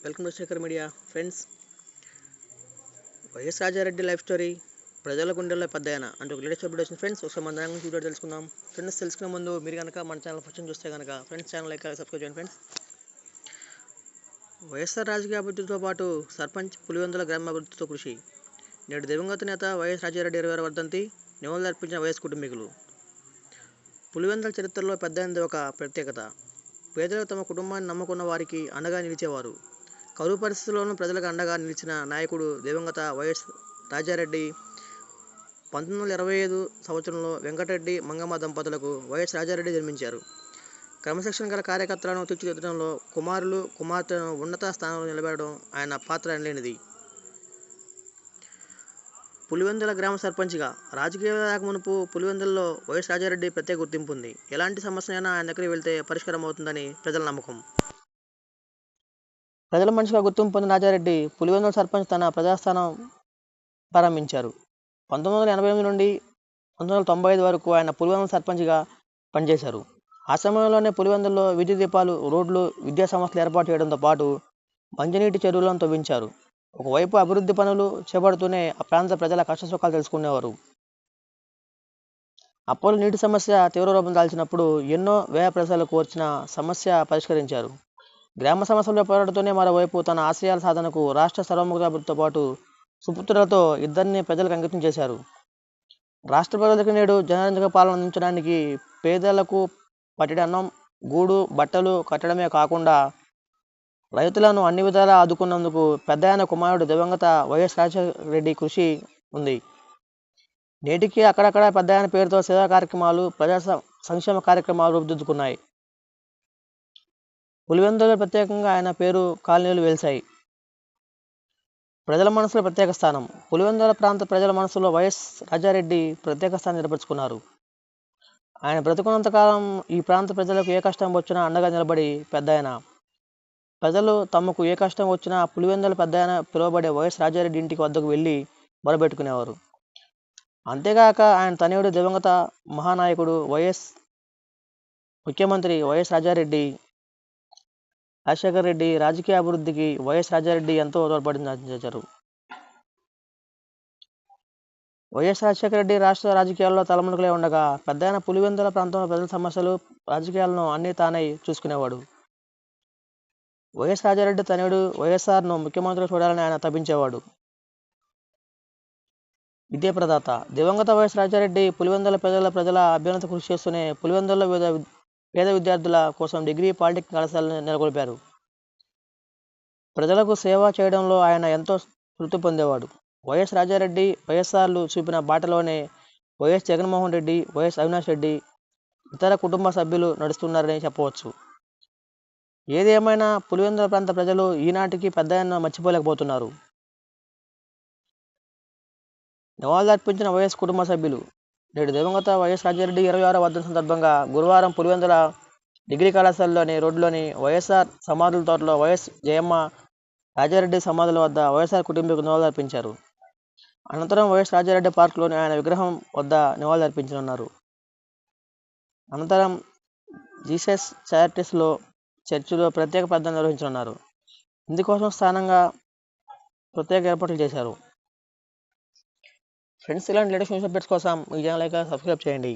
Welcome to Shekhar media. Friends, YS Rajareddy life story ప్రజల గుండెల్లో పెద్దయన అంటే ఒక లేటెస్ట్ అప్డేట్ వచ్చింది. ఫ్రెండ్స్, ఒకసారి మన దాని గురించి వీడియో తెలుసుకుందాం. ఫ్రెండ్స్, తెలుసుకునే ముందు మీరు కనుక మన ఛానల్ ఫస్ట్ చూస్తే కనుక ఫ్రెండ్స్ ఛానల్ లైక్ సబ్స్క్రైబ్ చేయండి. ఫ్రెండ్స్, వైఎస్ఆర్ రాజకీయ అభివృద్ధితో పాటు సర్పంచ్ పులివెందుల గ్రామాభివృద్ధితో కృషి. నేడు దివంగత నేత వైఎస్ రాజారెడ్డి 26వ వర్ధంతి నివాళులు అర్పించిన వైఎస్ కుటుంబీకులు. పులివెందుల చరిత్రలో పెద్దయినది ఒక ప్రత్యేకత. పేదలు తమ కుటుంబాన్ని నమ్ముకున్న వారికి అండగా నిలిచేవారు. కరువు పరిస్థితుల్లోనూ ప్రజలకు అండగా నిలిచిన నాయకుడు దివంగత వైఎస్ రాజారెడ్డి. 1925 సంవత్సరంలో వెంకటరెడ్డి మంగమ్మ దంపతులకు వైఎస్ రాజారెడ్డి జన్మించారు. క్రమశిక్షణ గల కార్యకర్తలను తీర్చిదిద్దడంలో కుమారులు కుమార్తెలను ఉన్నత స్థానంలో నిలబెట్టడం ఆయన పాత్ర ఎనలేనిది. పులివెందుల గ్రామ సర్పంచ్గా రాజకీయ మునుపు పులివెందులలో వైఎస్ రాజారెడ్డి ప్రత్యేక గుర్తింపు ఉంది. ఎలాంటి సమస్యలైనా ఆయన దగ్గరికి వెళ్తే పరిష్కారం అవుతుందని ప్రజల నమ్మకం. ప్రజల మనిషిగా గుర్తింపు పొందిన రాజారెడ్డి పులివెందుల సర్పంచ్ తన ప్రజాస్థానం ప్రారంభించారు. 1988 నుండి 1995 వరకు ఆయన పులివెందుల సర్పంచ్గా పనిచేశారు. ఆ సమయంలోనే పులివెందులలో విద్యుత్ దీపాలు, రోడ్లు, విద్యా సంస్థలు ఏర్పాటు చేయడంతో పాటు మంచినీటి చెరువులను తవ్వించారు. ఒకవైపు అభివృద్ధి పనులు చేపడుతూనే ఆ ప్రాంత ప్రజల కష్టసుఖాలు తెలుసుకునేవారు. అప్పట్లో నీటి సమస్య తీవ్ర రూపం దాల్చినప్పుడు ఎన్నో వ్యయ ప్రజలు కోర్చిన సమస్య పరిష్కరించారు. గ్రామ సమస్యలపై పోరాడుతూనే మరోవైపు తన ఆశయాల సాధనకు రాష్ట్ర సర్వముఖాభివృద్ధితో పాటు సుపుత్రులతో ఇద్దరిని ప్రజలకు అంకితం చేశారు. రాష్ట్ర ప్రజలకు నేడు జనరంజక పాలన అందించడానికి పేదలకు పట్టెడు అన్నం, గూడు, బట్టలు కట్టడమే కాకుండా రైతులను అన్ని విధాలా ఆదుకున్నందుకు పెద్దయన కుమారుడు దివంగత వైఎస్ రాజశేఖరరెడ్డి కృషి ఉంది. నేటికి అక్కడక్కడ పెద్దయన పేరుతో సేవా కార్యక్రమాలు, ప్రజా సంక్షేమ కార్యక్రమాలు రూపుదిద్దుకున్నాయి. పులివెందులలో ప్రత్యేకంగా ఆయన పేరు కాలనీలు వెలిశాయి. ప్రజల మనసులో ప్రత్యేక స్థానం. పులివెందుల ప్రాంత ప్రజల మనసులో వైఎస్ రాజారెడ్డి ప్రత్యేక స్థానం ఏర్పరచుకున్నారు. ఆయన బ్రతుకున్నంతకాలం ఈ ప్రాంత ప్రజలకు ఏ కష్టం వచ్చినా అండగా నిలబడి పెద్దయన. ప్రజలు తమకు ఏ కష్టం వచ్చినా పులివెందుల పెద్దయన పిలువబడే వైఎస్ రాజారెడ్డి ఇంటికి వద్దకు వెళ్ళి మొరబెట్టుకునేవారు. అంతేగాక ఆయన తనయుడు దివంగత మహానాయకుడు ముఖ్యమంత్రి వైఎస్ రాజశేఖర రెడ్డి రాజకీయ అభివృద్ధికి వైఎస్ రాజారెడ్డి ఎంతో తోడ్పడించారు. వైఎస్ రాజశేఖర రెడ్డి రాష్ట్ర రాజకీయాల్లో తలమునకలే ఉండగా పెద్దయన పులివెందుల ప్రాంతంలో ప్రజల సమస్యలు, రాజకీయాలను అన్నీ తానై చూసుకునేవాడు. వైఎస్ రాజారెడ్డి తనయుడు వైఎస్ఆర్ను ముఖ్యమంత్రిగా చూడాలని ఆయన తప్పించేవాడు. విద్యా ప్రదాత. దివంగత వైఎస్ రాజారెడ్డి పులివెందుల ప్రజల అభ్యున్నతి కృషి చేస్తూనే పులివెందులలో పేద విద్యార్థుల కోసం డిగ్రీ, పాలిటెక్నిక్ కళాశాలను నెలకొల్పారు. ప్రజలకు సేవ చేయడంలో ఆయన ఎంతో తృప్తి పొందేవాడు. వైఎస్ రాజారెడ్డి, వైఎస్ఆర్లు చూపిన బాటలోనే వైఎస్ జగన్మోహన్ రెడ్డి, వైఎస్ అవినాష్ రెడ్డి, ఇతర కుటుంబ సభ్యులు నడుస్తున్నారని చెప్పవచ్చు. ఏది ఏమైనా పులివెందుల ప్రాంత ప్రజలు ఈనాటికి పెద్దయన్న మర్చిపోలేకపోతున్నారు. నివాళులు అర్పించిన వైఎస్ కుటుంబ సభ్యులు. నేడు దివంగత వైఎస్ రాజారెడ్డి 26వ వర్ధంతి సందర్భంగా గురువారం పులివెందుల డిగ్రీ కళాశాలలోని రోడ్లోని వైఎస్ఆర్ సమాధుల తోటలో వైఎస్ జయమ్మ, రాజారెడ్డి సమాధుల వద్ద వైఎస్ఆర్ కుటుంబీకులు నివాళులు అర్పించారు. అనంతరం వైఎస్ రాజారెడ్డి పార్కులోని ఆయన విగ్రహం వద్ద నివాళులు అర్పించనున్నారు. అనంతరం జీసస్ చారిటీస్లో చర్చిలో ప్రత్యేక ప్రార్థన నిర్వహించనున్నారు. ఇందుకోసం స్థానంగా ప్రత్యేక ఏర్పాట్లు చేశారు. ఫ్రెండ్స్, ఇలాంటి లేటెస్ట్ న్యూస్ అప్డేట్స్ కోసం ఈ ఛానల్ సబ్స్క్రైబ్ చేయండి.